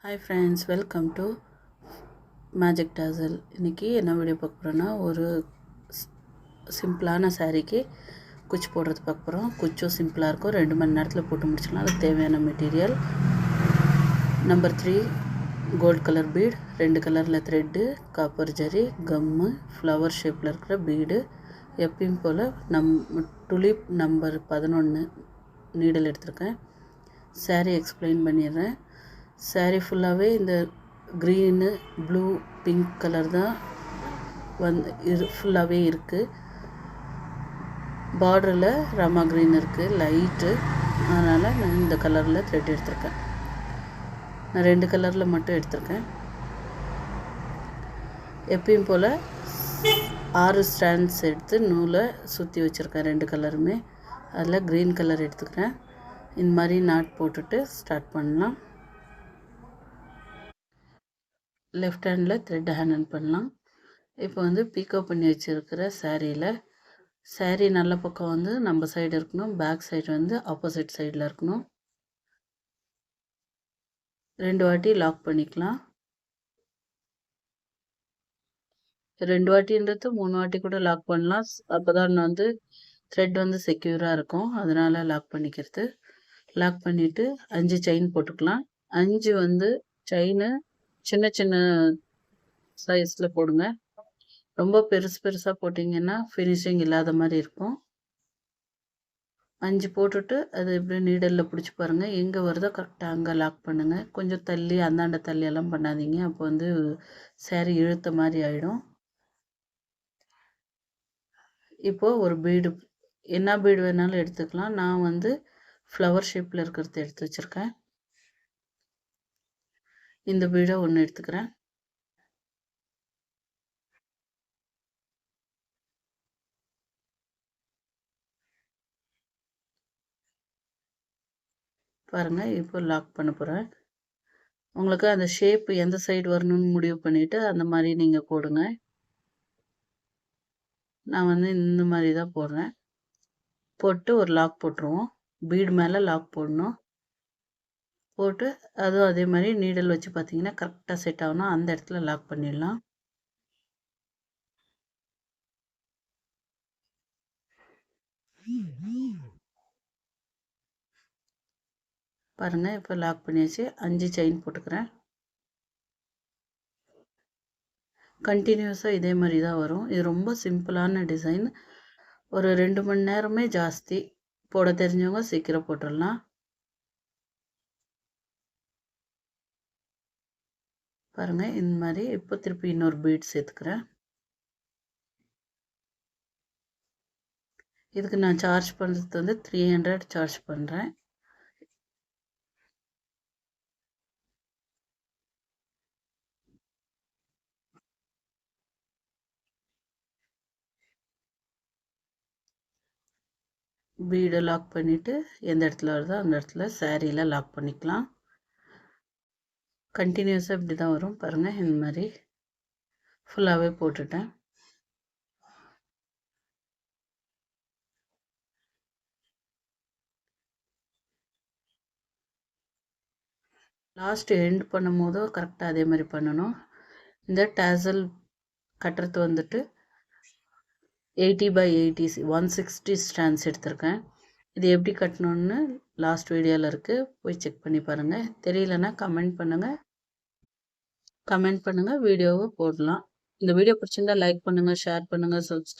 Hi friends, welcome to magic dazzle. இன்றைக்கி என்ன video பார்க்க போகிறோன்னா, ஒரு சிம்பிளான சாரீக்கு குச்சி போடுறது பார்க்க போகிறோம். குச்சும் சிம்பிளாக இருக்கும், 2 மணி நேரத்தில் போட்டு முடிச்சிடலாம். அதுக்கு தேவையான material number 3 gold colour bead, 2 கலரில் thread, copper zari, gum, flower ஷேப்பில் இருக்கிற பீடு, எப்பயும் போல் டுலிப் நம்பர் 11 நீடல் எடுத்திருக்கேன். சாரீ எக்ஸ்பிளைன் பண்ணிடுறேன். சாரீ ஃபுல்லாகவே இந்த க்ரீனு, ப்ளூ, பிங்க் கலர் தான் ஃபுல்லாகவே இருக்குது. பார்டரில் ராமா க்ரீன் இருக்குது, லைட்டு. அதனால் நான் இந்த கலரில் த்ரெட் எடுத்திருக்கேன். நான் 2 கலரில் மட்டும் எடுத்திருக்கேன். எப்பயும் போல் 6 ஸ்டாண்ட்ஸ் எடுத்து நூலை சுற்றி வச்சுருக்கேன், 2 கலருமே. அதில் க்ரீன் கலர் எடுத்துக்கிறேன். இந்த மாதிரி நாட் போட்டுட்டு ஸ்டார்ட் பண்ணலாம். லெஃப்ட் ஹேண்டில் த்ரெட் ஹேண்டில் பண்ணலாம். இப்போ பீக்கோ பண்ணி வச்சுருக்கிற சாரீ நல்ல பக்கம் நம்ம சைடு இருக்கணும், பேக் சைடு ஆப்போசிட் சைடில் இருக்கணும். 2 வாட்டி லாக் பண்ணிக்கலாம். 2 வாட்டின்றது 3 வாட்டி கூட லாக் பண்ணலாம். அப்போ தான் த்ரெட் செக்யூராக இருக்கும். அதனால் லாக் பண்ணிக்கிறது. லாக் பண்ணிவிட்டு 5 செயின் போட்டுக்கலாம். 5 செயினு சின்ன சின்ன சைஸில் போடுங்க. ரொம்ப பெருசாக போட்டிங்கன்னா ஃபினிஷிங் இல்லாத மாதிரி இருக்கும். 5 போட்டுட்டு அது இப்படி நீடலில் பிடிச்சி பாருங்கள். எங்கே வருதோ கரெக்டாக அங்கே லாக் பண்ணுங்கள். கொஞ்சம் தள்ளி அந்தாண்ட தள்ளியெல்லாம் பண்ணாதீங்க. அப்போ சாரீ இழுத்த மாதிரி ஆகிடும். இப்போது ஒரு பீடு, என்ன பீடு வேணாலும் எடுத்துக்கலாம். நான் ஃப்ளவர் ஷேப்பில் இருக்கிறத எடுத்து வச்சுருக்கேன். இந்த பீடை ஒன்று எடுத்துக்கிறேன். பாருங்கள், இப்போ லாக் பண்ண போகிறேன். உங்களுக்கு அந்த ஷேப் எந்த சைடு வரணும்னு முடிவு பண்ணிவிட்டு அந்த மாதிரி நீங்கள் போடுங்க. நான் இந்த மாதிரி தான் போடுறேன். போட்டு ஒரு லாக் போட்டுருவோம். பீடு மேலே லாக் போடணும். போட்டு அதுவும் அதே மாதிரி நீடல் வச்சு பார்த்தீங்கன்னா கரெக்டாக செட் ஆகணும். அந்த இடத்துல லாக் பண்ணிடலாம். பாருங்கள், இப்போ லாக் பண்ணியாச்சு. 5 செயின் போட்டுக்கிறேன். கண்டினியூஸாக இதே மாதிரி தான் வரும். இது ரொம்ப சிம்பிளான டிசைன். ஒரு 2 மணி நேரமே ஜாஸ்தி. போட தெரிஞ்சவங்க சீக்கிரம் போட்டுடலாம். பாருங்கள், இந்த மாதிரி. இப்போ திருப்பி இன்னொரு பீட் சேர்த்துக்கிறேன். இதுக்கு நான் சார்ஜ் பண்ணுறது 300 சார்ஜ் பண்ணுறேன். பீடை லாக் பண்ணிவிட்டு எந்த இடத்துல வருதோ அந்த இடத்துல சாரியில் லாக் பண்ணிக்கலாம். கண்டினியூஸாக இப்படி தான் வரும். பாருங்கள், இந்த மாதிரி ஃபுல்லாகவே போட்டுட்டேன். லாஸ்ட் எண்ட் பண்ணும் போதும் கரெக்டாக அதே மாதிரி பண்ணணும். இந்த டாசல் கட்டுறது 80 by 80 160 ஸ்டாண்ட்ஸ் எடுத்திருக்கேன். இது எப்படி கட்டணுன்னு லாஸ்ட் வீடியோவில் இருக்குது, போய் செக் பண்ணி பாருங்கள். தெரியலன்னா கமெண்ட் பண்ணுங்கள், வீடியோவை போடலாம். இந்த வீடியோ பிடிச்சிருந்தா லைக் பண்ணுங்கள், ஷேர் பண்ணுங்கள், சப்ஸ்கிரைப்